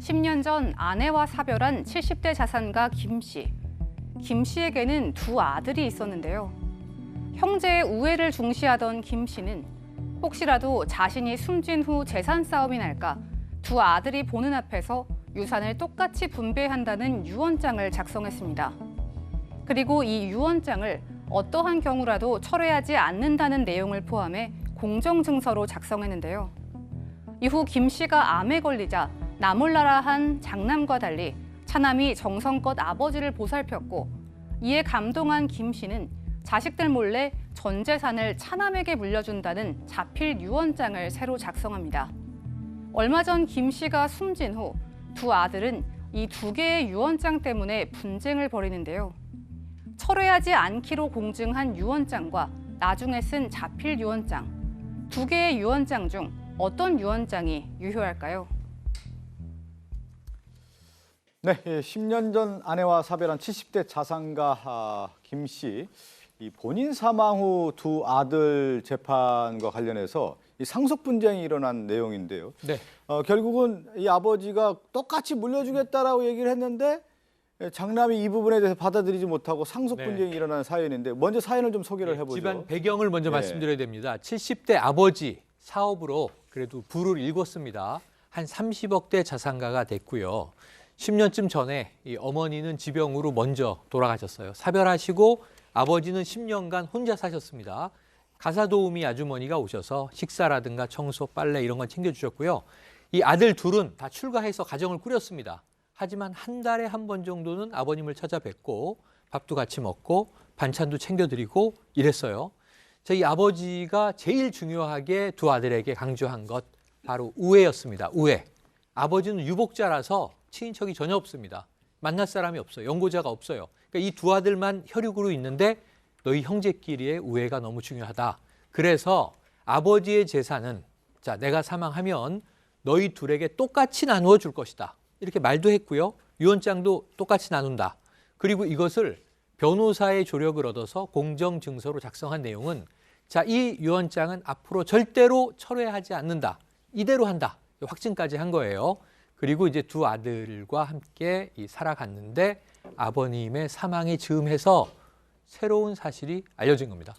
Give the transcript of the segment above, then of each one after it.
10년 전 아내와 사별한 70대 자산가 김 씨. 김 씨에게는 두 아들이 있었는데요. 형제의 우애를 중시하던 김 씨는 혹시라도 자신이 숨진 후 재산 싸움이 날까 두 아들이 보는 앞에서 유산을 똑같이 분배한다는 유언장을 작성했습니다. 그리고 이 유언장을 어떠한 경우라도 철회하지 않는다는 내용을 포함해 공정증서로 작성했는데요. 이후 김 씨가 암에 걸리자 나몰라라 한 장남과 달리 차남이 정성껏 아버지를 보살폈고 이에 감동한 김 씨는 자식들 몰래 전 재산을 차남에게 물려준다는 자필 유언장을 새로 작성합니다. 얼마 전 김 씨가 숨진 후 두 아들은 이 두 개의 유언장 때문에 분쟁을 벌이는데요. 철회하지 않기로 공증한 유언장과 나중에 쓴 자필 유언장, 두 개의 유언장 중 어떤 유언장이 유효할까요? 네, 10년 전 아내와 사별한 70대 자산가 김 씨, 이 본인 사망 후 두 아들 재판과 관련해서 이 상속 분쟁이 일어난 내용인데요. 네. 결국은 이 아버지가 똑같이 물려주겠다라고 얘기를 했는데 장남이 이 부분에 대해서 받아들이지 못하고 상속 분쟁이 일어난 사연인데 먼저 사연을 좀 소개를 해보죠. 집안 배경을 먼저 말씀드려야 됩니다. 70대 아버지 사업으로 그래도 부를 일궜습니다. 한 30억대 자산가가 됐고요. 10년쯤 전에 이 어머니는 지병으로 먼저 돌아가셨어요. 사별하시고 아버지는 10년간 혼자 사셨습니다. 가사도우미 아주머니가 오셔서 식사라든가 청소, 빨래 이런 건 챙겨주셨고요. 이 아들 둘은 다 출가해서 가정을 꾸렸습니다. 하지만 한 달에 한 번 정도는 아버님을 찾아뵙고 밥도 같이 먹고 반찬도 챙겨드리고 이랬어요. 저희 아버지가 제일 중요하게 두 아들에게 강조한 것 바로 우애였습니다. 우애. 아버지는 유복자라서 친인척이 전혀 없습니다. 만날 사람이 없어요. 연고자가 없어요. 그러니까 이 두 아들만 혈육으로 있는데 너희 형제끼리의 우애가 너무 중요하다. 그래서 아버지의 재산은 자 내가 사망하면 너희 둘에게 똑같이 나누어 줄 것이다. 이렇게 말도 했고요. 유언장도 똑같이 나눈다. 그리고 이것을 변호사의 조력을 얻어서 공정증서로 작성한 내용은 자, 이 유언장은 앞으로 절대로 철회하지 않는다. 이대로 한다. 확증까지 한 거예요. 그리고 이제 두 아들과 함께 살아갔는데 아버님의 사망이 즈음해서 새로운 사실이 알려진 겁니다.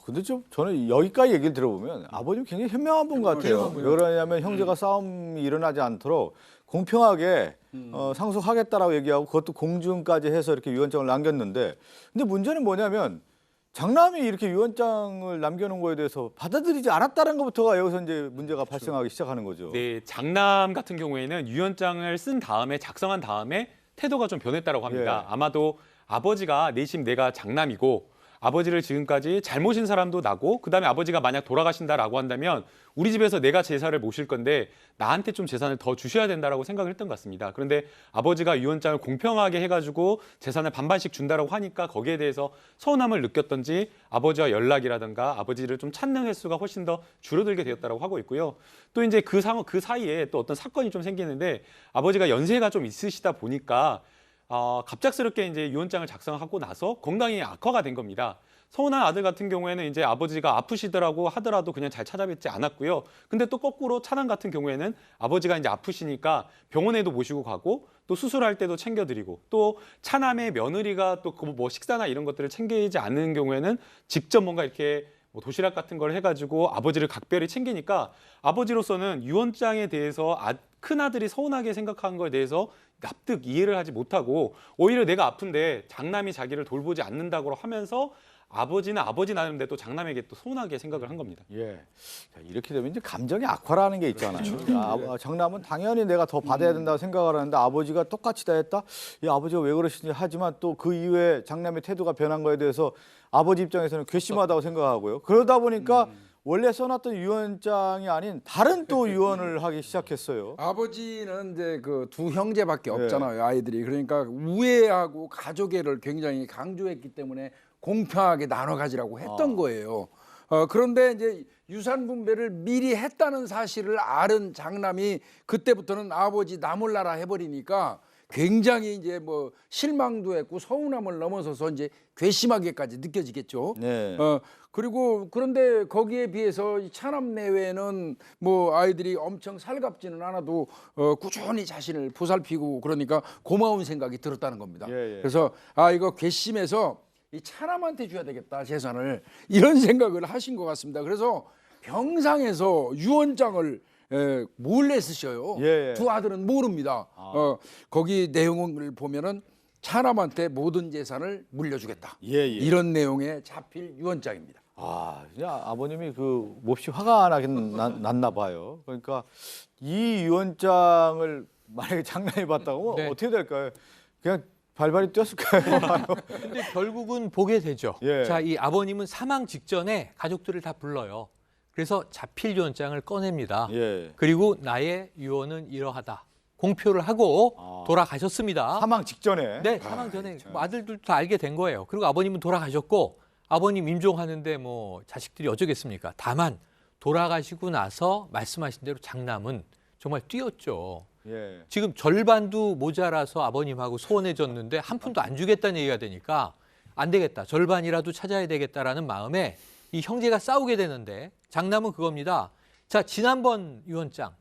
근데 좀 저는 여기까지 얘기를 들어보면 아버님 굉장히 현명한 분 같아요. 왜 그러냐면 형제가 싸움이 일어나지 않도록 공평하게 상속하겠다라고 얘기하고 그것도 공증까지 해서 이렇게 유언장을 남겼는데 근데 문제는 뭐냐면 장남이 이렇게 유언장을 남겨놓은 거에 대해서 받아들이지 않았다는 것부터가 여기서 이제 문제가 발생하기 시작하는 거죠. 네, 장남 같은 경우에는 유언장을 쓴 다음에 작성한 다음에 태도가 좀 변했다고 합니다. 예. 아마도 아버지가 내심 내가 장남이고 아버지를 지금까지 잘 모신 사람도 나고 그다음에 아버지가 만약 돌아가신다라고 한다면 우리 집에서 내가 제사를 모실 건데 나한테 좀 재산을 더 주셔야 된다라고 생각을 했던 것 같습니다. 그런데 아버지가 유언장을 공평하게 해가지고 재산을 반반씩 준다라고 하니까 거기에 대해서 서운함을 느꼈던지 아버지와 연락이라든가 아버지를 좀 찾는 횟수가 훨씬 더 줄어들게 되었다라고 하고 있고요. 또 이제 그 사이에 또 어떤 사건이 좀 생기는데 아버지가 연세가 좀 있으시다 보니까 갑작스럽게 이제 유언장을 작성하고 나서 건강이 악화가 된 겁니다. 서운한 아들 같은 경우에는 이제 아버지가 아프시더라고 하더라도 그냥 잘 찾아뵙지 않았고요. 근데 또 거꾸로 차남 같은 경우에는 아버지가 이제 아프시니까 병원에도 모시고 가고 또 수술할 때도 챙겨드리고 또 차남의 며느리가 또 뭐 식사나 이런 것들을 챙기지 않는 경우에는 직접 뭔가 이렇게 뭐 도시락 같은 걸 해가지고 아버지를 각별히 챙기니까 아버지로서는 유언장에 대해서 큰아들이 서운하게 생각한 거에 대해서 납득 이해를 하지 못하고 오히려 내가 아픈데 장남이 자기를 돌보지 않는다고 하면서 아버지는 아버지 나름대로 또 장남에게 또 서운하게 생각을 한 겁니다. 예. 자, 이렇게 되면 이제 감정의 악화라는 게 있잖아요. 장남은 당연히 내가 더 받아야 된다고 생각을 하는데 아버지가 똑같이 다 했다? 이 아버지가 왜 그러시는지 하지만 또 그 이후에 장남의 태도가 변한 거에 대해서 아버지 입장에서는 괘씸하다고 생각하고요. 그러다 보니까 원래 써놨던 유언장이 아닌 다른 또 유언을 하기 시작했어요. 아버지는 이제 그 두 형제밖에 없잖아요, 아이들이. 그러니까 우애하고 가족애를 굉장히 강조했기 때문에 공평하게 나눠 가지라고 했던 거예요. 그런데 이제 유산 분배를 미리 했다는 사실을 아는 장남이 그때부터는 아버지 나몰라라 해버리니까 굉장히 이제 뭐 실망도 했고 서운함을 넘어서서 이제 괘씸하게까지 느껴지겠죠. 네. 그리고 그런데 거기에 비해서 이 차남 내외는 뭐 아이들이 엄청 살갑지는 않아도 꾸준히 자신을 보살피고 그러니까 고마운 생각이 들었다는 겁니다. 예, 예. 그래서 아 이거 괘씸해서 이 차남한테 줘야 되겠다 재산을 이런 생각을 하신 것 같습니다. 그래서 병상에서 유언장을 몰래 쓰셔요. 예, 예. 두 아들은 모릅니다. 거기 내용을 보면은 차남한테 모든 재산을 물려주겠다. 예, 예. 이런 내용의 자필 유언장입니다. 아, 그냥 아버님이 그 몹시 화가 나긴 났나 봐요. 그러니까 이 유언장을 만약에 장남이 봤다고 네. 어떻게 될까요? 그냥 발발이 뛰었을까요? 근데 결국은 보게 되죠. 예. 자, 이 아버님은 사망 직전에 가족들을 다 불러요. 그래서 자필 유언장을 꺼냅니다. 예. 그리고 나의 유언은 이러하다. 공표를 하고 돌아가셨습니다. 사망 직전에. 네, 사망 전에 뭐 아들들도 다 알게 된 거예요. 그리고 아버님은 돌아가셨고 아버님 임종하는데 뭐 자식들이 어쩌겠습니까? 다만 돌아가시고 나서 말씀하신 대로 장남은 정말 뛰었죠. 예. 지금 절반도 모자라서 아버님하고 소원해졌는데 한 푼도 안 주겠다는 얘기가 되니까 안 되겠다. 절반이라도 찾아야 되겠다라는 마음에 이 형제가 싸우게 되는데 장남은 그겁니다. 자, 지난번 유언장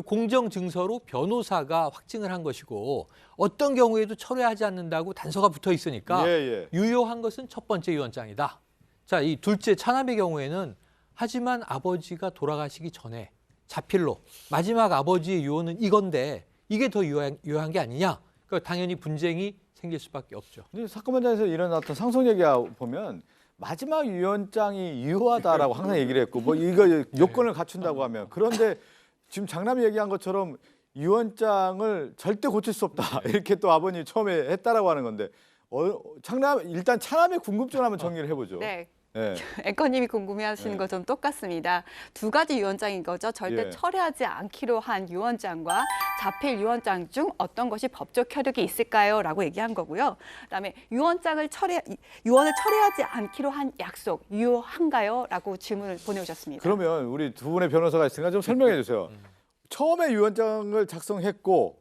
공정 증서로 변호사가 확증을 한 것이고 어떤 경우에도 철회하지 않는다고 단서가 붙어 있으니까 예, 예. 유효한 것은 첫 번째 유언장이다. 자, 이 둘째 차남의 경우에는 하지만 아버지가 돌아가시기 전에 자필로 마지막 아버지의 유언은 이건데 이게 더 유효한 게 아니냐? 그러니까 당연히 분쟁이 생길 수밖에 없죠. 근데 사건 현장에서 일어났던 상속 얘기 보면 마지막 유언장이 유효하다라고 항상 얘기를 했고 뭐 이거 요건을 갖춘다고 하면 그런데 지금 장남이 얘기한 것처럼 유언장을 절대 고칠 수 없다 이렇게 또 아버님이 처음에 했다라고 하는 건데 일단 차남의 궁금증을 한번 정리를 해보죠. 네. 예. 앵커님이 궁금해하시는 것좀 똑같습니다. 두 가지 유언장인 거죠. 절대 예. 철회하지 않기로 한 유언장과 자필 유언장 중 어떤 것이 법적 효력이 있을까요? 라고 얘기한 거고요. 그다음에 유언을 철회하지 않기로 한 약속 유효한가요? 라고 질문을 보내오셨습니다. 그러면 우리 두 분의 변호사가 있으니까 좀 설명해 주세요. 처음에 유언장을 작성했고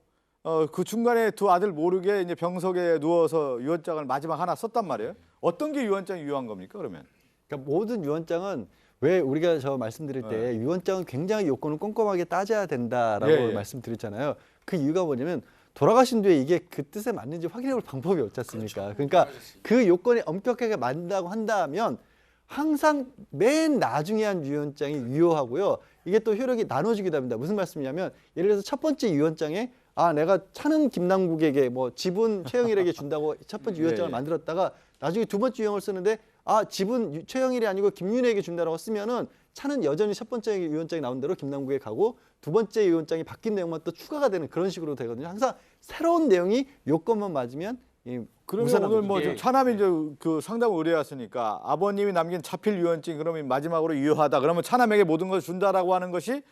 그 중간에 두 아들 모르게 이제 병석에 누워서 유언장을 마지막 하나 썼단 말이에요. 어떤 게 유언장이 유효한 겁니까 그러면? 그러니까 모든 유언장은 왜 우리가 저 말씀드릴 때 유언장은 굉장히 요건을 꼼꼼하게 따져야 된다라고 예, 예. 말씀드렸잖아요. 그 이유가 뭐냐면 돌아가신 뒤에 이게 그 뜻에 맞는지 확인해 볼 방법이 없지 않습니까? 그러니까 그 요건이 엄격하게 맞는다고 한다면 항상 맨 나중에 한 유언장이 유효하고요. 이게 또 효력이 나눠지기도 합니다. 무슨 말씀이냐면 예를 들어서 첫 번째 유언장에 내가 차는 김남국에게 뭐 지분 최영일에게 준다고 첫 번째 유언장을 예. 만들었다가 나중에 두 번째 유언을 쓰는데 지분 최영일이 아니고 김윤혜에게 준다라고 쓰면은 차는 여전히 첫 번째 유언장이 나온 대로 김남국에 가고 두 번째 유언장이 바뀐 내용만 또 추가가 되는 그런 식으로 되거든요. 항상 새로운 내용이 요건만 맞으면 그러면 오늘 뭐 예. 차남이 이제 그 상담을 의뢰했으니까 아버님이 남긴 자필 유언증 그러면 마지막으로 유효하다. 그러면 차남에게 모든 것을 준다라고 하는 것이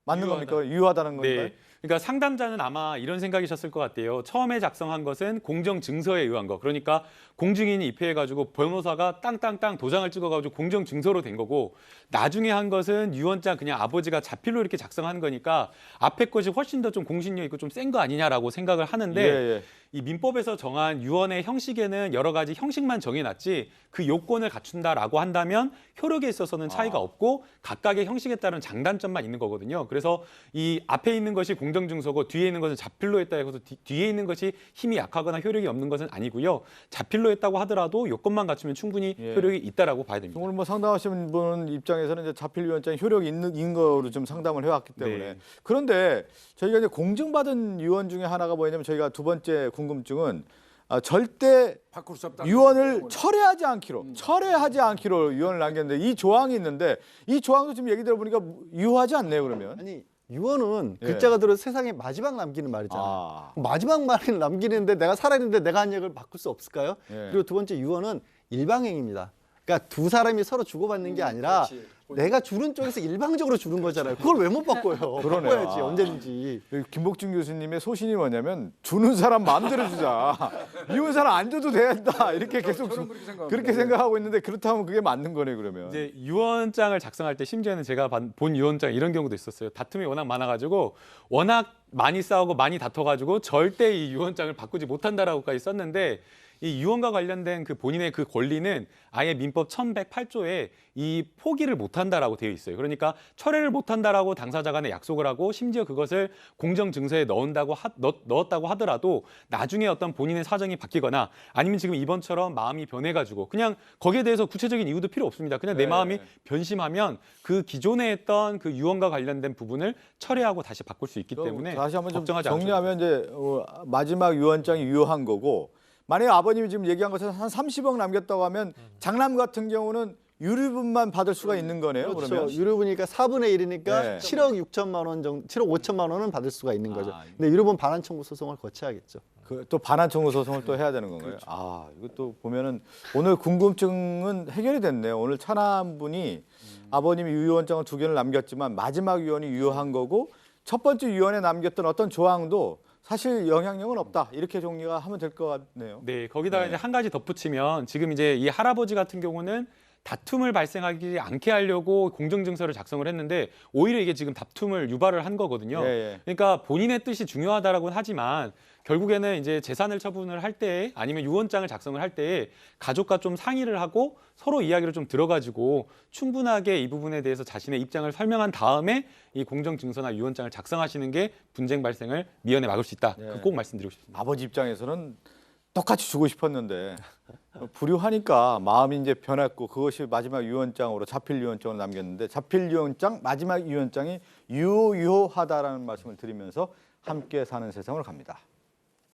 맞는 겁니까? 유효하다는 건가요? 네. 그러니까 상담자는 아마 이런 생각이셨을 것 같아요. 처음에 작성한 것은 공정 증서에 의한 거. 그러니까 공증인이 입회해가지고 변호사가 땅땅땅 도장을 찍어가지고 공정 증서로 된 거고 나중에 한 것은 유언장 그냥 아버지가 자필로 이렇게 작성한 거니까 앞에 것이 훨씬 더 좀 공신력 있고 좀 센 거 아니냐라고 생각을 하는데 예, 예. 이 민법에서 정한 유언의 형식에는 여러 가지 형식만 정해놨지 그 요건을 갖춘다라고 한다면 효력에 있어서는 차이가 없고 각각의 형식에 따른 장단점만 있는 거거든요. 그래서 이 앞에 있는 것이 공정증서고 뒤에 있는 것은 자필로 했다 해서 뒤에 있는 것이 힘이 약하거나 효력이 없는 것은 아니고요. 자필로 했다고 하더라도 요건만 갖추면 충분히 예. 효력이 있다라고 봐야 됩니다. 오늘 뭐 상담하신 분 입장에서는 이제 자필 유언장이 효력이 있는 거로 좀 상담을 해왔기 때문에 네. 그런데 저희가 이제 공증받은 유언 중에 하나가 뭐냐면 저희가 두 번째 궁금증은 절대 바꿀 수 없다. 유언을 철회하지 않기로 유언을 남겼는데 이 조항이 있는데 이 조항도 지금 얘기 들어보니까 유효하지 않네요 그러면. 아니 유언은 예. 글자가 들어 세상에 마지막 남기는 말이잖아요. 아. 마지막 말을 남기는데 내가 살아있는데 내가 한 얘기를 바꿀 수 없을까요? 예. 그리고 두 번째 유언은 일방행입니다. 그러니까 두 사람이 서로 주고받는 게 아니라 내가 주는 쪽에서 일방적으로 주는 거잖아요. 그걸 왜 못 바꿔요? 그러네. 바꿔야지 언제든지. 김복준 교수님의 소신이 뭐냐면 주는 사람 마음대로 주자. 이혼 사람 안 줘도 된다. 이렇게 계속 저는 그렇게 생각합니다. 그렇게 생각하고 있는데 그렇다면 그게 맞는 거네 그러면. 이제 유언장을 작성할 때 심지어는 제가 본 유언장 이런 경우도 있었어요. 다툼이 워낙 많아가지고 워낙 많이 싸우고 많이 다퉈가지고 절대 이 유언장을 바꾸지 못한다라고까지 썼는데 이 유언과 관련된 그 본인의 그 권리는 아예 민법 1108조에 이 포기를 못한다라고 되어 있어요. 그러니까 철회를 못한다라고 당사자 간에 약속을 하고 심지어 그것을 공정증서에 넣었다고 하더라도 나중에 어떤 본인의 사정이 바뀌거나 아니면 지금 이번처럼 마음이 변해가지고 그냥 거기에 대해서 구체적인 이유도 필요 없습니다. 그냥 내 마음이 변심하면 그 기존에 했던 그 유언과 관련된 부분을 철회하고 다시 바꿀 수 있기 때문에 다시 한번 좀 걱정하지 정리하면 이제 마지막 유언장이 유효한 거고 만약에 아버님이 지금 얘기한 것처럼 한 30억 남겼다고 하면 장남 같은 경우는 유류분만 받을 수가 있는 거네요. 그렇죠. 그러면 유류분이니까 4분의 1이니까 네. 7억 6천만 원 정도, 7억 5천만 원은 받을 수가 있는 거죠. 아, 근데 유류분 반환 청구 소송을 거쳐야겠죠. 또 반환 청구 소송을 또 해야 되는 건가요? 그렇죠. 아, 이것도 보면은 오늘 궁금증은 해결이 됐네요. 오늘 차남분이 아버님이 유언장을 2개를 남겼지만 마지막 유언이 유효한 거고 첫 번째 유언에 남겼던 어떤 조항도 사실 영향력은 없다. 이렇게 정리가 하면 될 것 같네요. 네, 거기다가 이제 한 가지 덧붙이면 지금 이제 이 할아버지 같은 경우는 다툼을 발생하지 않게 하려고 공정증서를 작성을 했는데 오히려 이게 지금 다툼을 유발을 한 거거든요. 예, 예. 그러니까 본인의 뜻이 중요하다라고는 하지만 결국에는 이제 재산을 처분을 할 때 아니면 유언장을 작성을 할 때 가족과 좀 상의를 하고 서로 이야기를 좀 들어가지고 충분하게 이 부분에 대해서 자신의 입장을 설명한 다음에 이 공정증서나 유언장을 작성하시는 게 분쟁 발생을 미연에 막을 수 있다. 네. 꼭 말씀드리고 싶습니다. 아버지 입장에서는 똑같이 주고 싶었는데 불효하니까 마음이 이제 변했고 그것이 마지막 유언장으로 자필 유언장으로 남겼는데 자필 유언장 마지막 유언장이 유효하다라는 말씀을 드리면서 함께 사는 세상으로 갑니다.